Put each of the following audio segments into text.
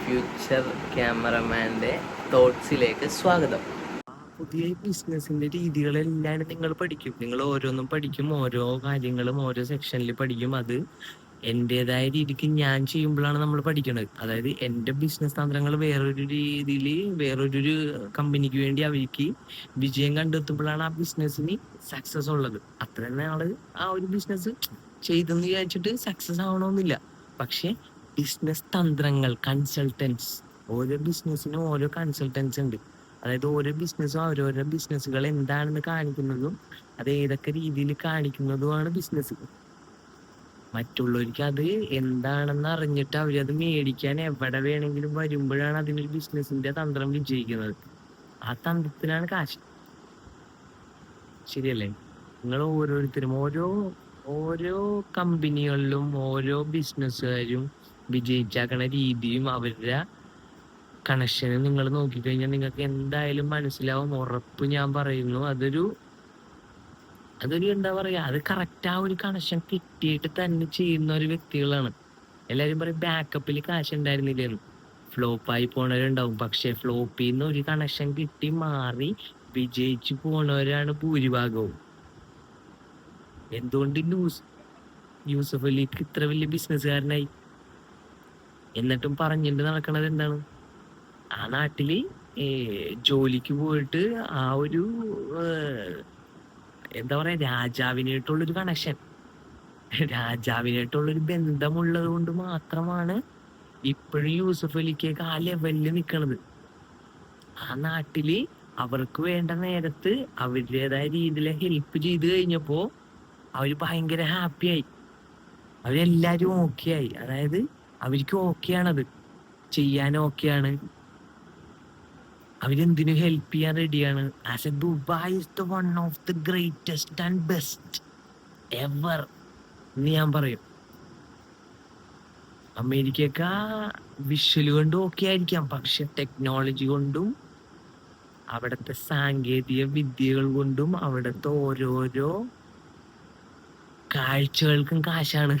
Future ക്യാമറമാൻ്റെ തോട്ട്സിലേക്ക് സ്വാഗതം. പുതിയ ബിസിനസിന്റെ രീതികളെല്ലാം നിങ്ങൾ പഠിക്കും. നിങ്ങൾ ഓരോന്നും പഠിക്കും, ഓരോ കാര്യങ്ങളും ഓരോ സെക്ഷനിൽ പഠിക്കും. അത് എൻ്റെതായ രീതിക്ക് ഞാൻ ചെയ്യുമ്പോഴാണ് നമ്മൾ പഠിക്കുന്നത്. അതായത് എൻ്റെ ബിസിനസ് തന്ത്രങ്ങൾ വേറൊരു രീതിയിൽ വേറൊരു കമ്പനിക്ക് വേണ്ടി അവർക്ക് വിജയം കണ്ടെത്തുമ്പോഴാണ് ആ ബിസിനസ്സിന് സക്സസ് ഉള്ളത്. അത്ര നാള് ആ ഒരു ബിസിനസ് ചെയ്തെന്ന് വിചാരിച്ചിട്ട് സക്സസ് ആവണമെന്നില്ല. പക്ഷെ ബിസിനസ് തന്ത്രങ്ങൾ, കൺസൾട്ടൻസ്, ഓരോ ബിസിനസ്സിനും ഓരോ കൺസൾട്ടൻസ് ഉണ്ട്. അതായത് ഓരോ ബിസിനസ്സും ഓരോരോ ബിസിനസ്സുകൾ എന്താണെന്ന് കാണിക്കുന്നതും അത് ഏതൊക്കെ രീതിയിൽ കാണിക്കുന്നതുമാണ് ബിസിനസ്. മറ്റുള്ളവർക്ക് അത് എന്താണെന്ന് അറിഞ്ഞിട്ട് അവരത് മേടിക്കാൻ എവിടെ വേണമെങ്കിലും വരുമ്പോഴാണ് അതിനൊരു ബിസിനസിന്റെ തന്ത്രം വിജയിക്കുന്നത്. ആ തന്ത്രത്തിനാണ് കാശ്. ശരിയല്ലേ? നിങ്ങൾ ഓരോരുത്തരും ഓരോ ഓരോ കമ്പനികളിലും ഓരോ ബിസിനസ്സുകാരും വിജയിച്ചാക്കണ രീതിയും അവരുടെ കണക്ഷന് നിങ്ങൾ നോക്കിക്കഴിഞ്ഞാൽ നിങ്ങൾക്ക് എന്തായാലും മനസ്സിലാവും. ഉറപ്പ് ഞാൻ പറയുന്നു. അതൊരു എന്താ പറയാ, അത് കറക്റ്റ് ആ ഒരു കണക്ഷൻ കിട്ടിയിട്ട് തന്നെ ചെയ്യുന്ന ഒരു വ്യക്തികളാണ്. എല്ലാരും പറയും ബാക്കപ്പിൽ കാശ് ഉണ്ടായിരുന്നില്ലെന്ന്. ഫ്ലോപ്പായി പോണവരുണ്ടാവും. പക്ഷെ ഫ്ലോപ്പിൽ നിന്ന് ഒരു കണക്ഷൻ കിട്ടി മാറി വിജയിച്ചു പോണവരാണ് ഭൂരിഭാഗവും. എന്തുകൊണ്ട് യൂസഫ് അലിക്ക് ഇത്ര വലിയ ബിസിനസ്സുകാരനായി? എന്നിട്ടും പറഞ്ഞിട്ട് നടക്കണത് എന്താണ്? ആ നാട്ടില് ജോലിക്ക് പോയിട്ട് ആ ഒരു എന്താ പറയാ, രാജാവിനായിട്ടുള്ളൊരു കണക്ഷൻ, രാജാവിനായിട്ടുള്ളൊരു ബന്ധമുള്ളത് കൊണ്ട് മാത്രമാണ് ഇപ്പോഴും യൂസഫ് അലിക്കൊക്കെ ആ ലെവലിൽ നിൽക്കണത്. ആ നാട്ടില് അവർക്ക് വേണ്ട നേരത്ത് അവരുടേതായ രീതിയിൽ ഹെൽപ്പ് ചെയ്ത് കഴിഞ്ഞപ്പോ അവര് ഭയങ്കര ഹാപ്പിയായി. അവരെല്ലാരും ഓക്കെ ആയി. അതായത് അവർക്ക് ഓക്കെയാണത്, ചെയ്യാൻ ഓക്കെയാണ്, അവരെന്തിനും ഹെൽപ്പ് ചെയ്യാൻ റെഡിയാണ്. As A Dubai is the one of the greatest and best ever എന്ന് ഞാൻ പറയും. അമേരിക്കക്ക് വിഷ്വൽ കൊണ്ട് ഓക്കെ ആയിരിക്കാം, പക്ഷെ ടെക്നോളജി കൊണ്ടും അവിടുത്തെ സാങ്കേതിക വിദ്യകൾ കൊണ്ടും അവിടുത്തെ ഓരോരോ കാഴ്ചകൾക്കും കാശാണ്.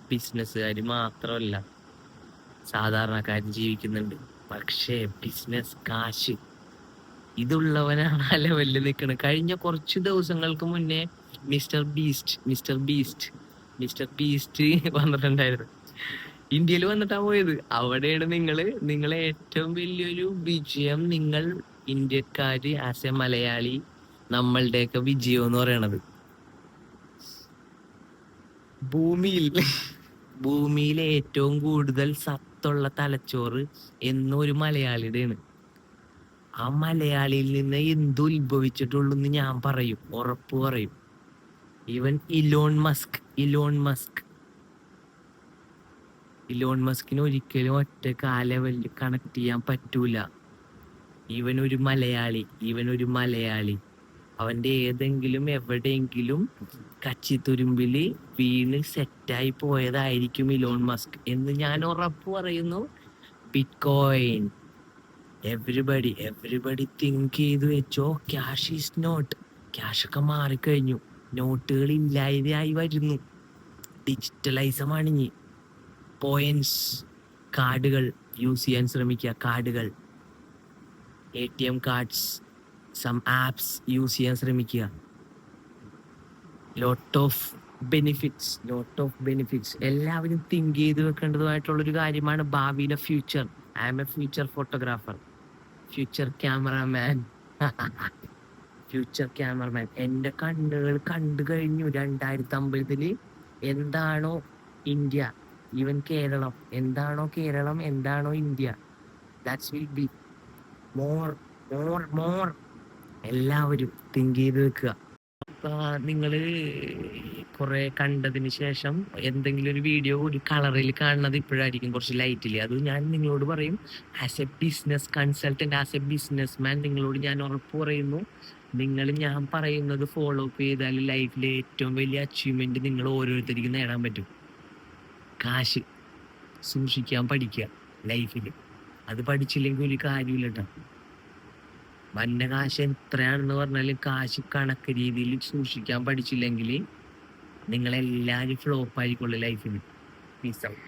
ബിസിനസ്സുകാർ മാത്രമല്ല, സാധാരണക്കാരും ജീവിക്കുന്നുണ്ട്. പക്ഷേ ബിസിനസ്, കാശ്, ഇതുള്ളവനാണ് ആ ലെവലിൽ നിൽക്കുന്നത്. കഴിഞ്ഞ കുറച്ച് ദിവസങ്ങൾക്ക് മുന്നേ മിസ്റ്റർ ബീസ്റ്റ് വന്നിട്ടുണ്ടായിരുന്നു. ഇന്ത്യയിൽ വന്നിട്ടാ പോയത്. അവിടെയാണ് നിങ്ങളെ ഏറ്റവും വലിയൊരു വിജയം, നിങ്ങൾ ഇന്ത്യക്കാര് ആസ് എ മലയാളി നമ്മളുടെയൊക്കെ വിജയം എന്ന് പറയണത്. ഭൂമിയിലെ ഏറ്റവും കൂടുതൽ സത്തുള്ള തലച്ചോറ് എന്നൊരു മലയാളിയുടെയാണ്. ആ മലയാളിയിൽ നിന്ന് എന്ത് ഉത്ഭവിച്ചിട്ടുള്ളൂ ഞാൻ പറയും, ഉറപ്പ് പറയും. ഇലോൺ മസ്കിന് ഒരിക്കലും ഒറ്റ ലെവലിൽ കണക്ട് ചെയ്യാൻ പറ്റൂല. ഇവൻ ഒരു മലയാളി അവന്റെ ഏതെങ്കിലും എവിടെയെങ്കിലും കച്ചിത്തുരുമ്പില് വീണ് സെറ്റായി പോയതായിരിക്കും ഇലോൺ മസ്ക് എന്ന് ഞാൻ ഉറപ്പ് പറയുന്നു. ബിറ്റ്കോയിൻ, എവരിബഡി തിങ്ക് ചെയ്ത് വെച്ചോ. Cash is not. ക്യാഷൊക്കെ മാറിക്കഴിഞ്ഞു. നോട്ടുകൾ ഇല്ലാതെയായി വരുന്നു. ഡിജിറ്റലൈസമാണ് ഇനി. പോയിന്റ്സ്, കാർഡുകൾ യൂസ് ചെയ്യാൻ ശ്രമിക്കുക. കാർഡുകൾ, ATM cards, some apps use ചെയ്യാൻ ശ്രമിക്കുക. ലോട്ട് ഓഫ് ബെനിഫിറ്റ്സ് എല്ലാവരും തിങ്ക് ചെയ്ത് വെക്കേണ്ടതായിട്ടുള്ളൊരു കാര്യമാണ് ഭാവിയിലെ future. I am a future photographer, future cameraman. എൻ്റെ കണ്ണുകൾ കണ്ടു കഴിഞ്ഞു 2050 എന്താണോ ഇന്ത്യ, ഈവൻ കേരളം, എന്താണോ India, that's will be more. എല്ലാവരും തിങ്ക് ചെയ്ത് വെക്കുക. നിങ്ങള് കുറെ കണ്ടതിന് ശേഷം എന്തെങ്കിലും ഒരു വീഡിയോ കൂടി കളറിൽ കാണുന്നത് ഇപ്പോഴായിരിക്കും, കുറച്ച് ലൈറ്റില്. അത് ഞാൻ നിങ്ങളോട് പറയും, as A business consultant, as A business man നിങ്ങളോട് ഞാൻ ഉറപ്പ് പറയുന്നു, നിങ്ങൾ ഞാൻ പറയുന്നത് ഫോളോ അപ്പ് ചെയ്താൽ ലൈഫിലെ ഏറ്റവും വലിയ അച്ചീവ്മെന്റ് നിങ്ങൾ ഓരോരുത്തർക്കും നേടാൻ പറ്റും. കാശ് സൂക്ഷിക്കാൻ പഠിക്കുക ലൈഫിൽ. അത് പഠിച്ചില്ലെങ്കിൽ ഒരു കാര്യമില്ല കേട്ടോ. വന്ന കാശ് എത്രയാണെന്ന് പറഞ്ഞാലും കാശ് കണക്ക് രീതിയിൽ സൂക്ഷിക്കാൻ പഠിച്ചില്ലെങ്കിൽ നിങ്ങളെല്ലാവരും ഫ്ലോപ്പ് ആയിക്കോളൂ ലൈഫിൽ. Peace out.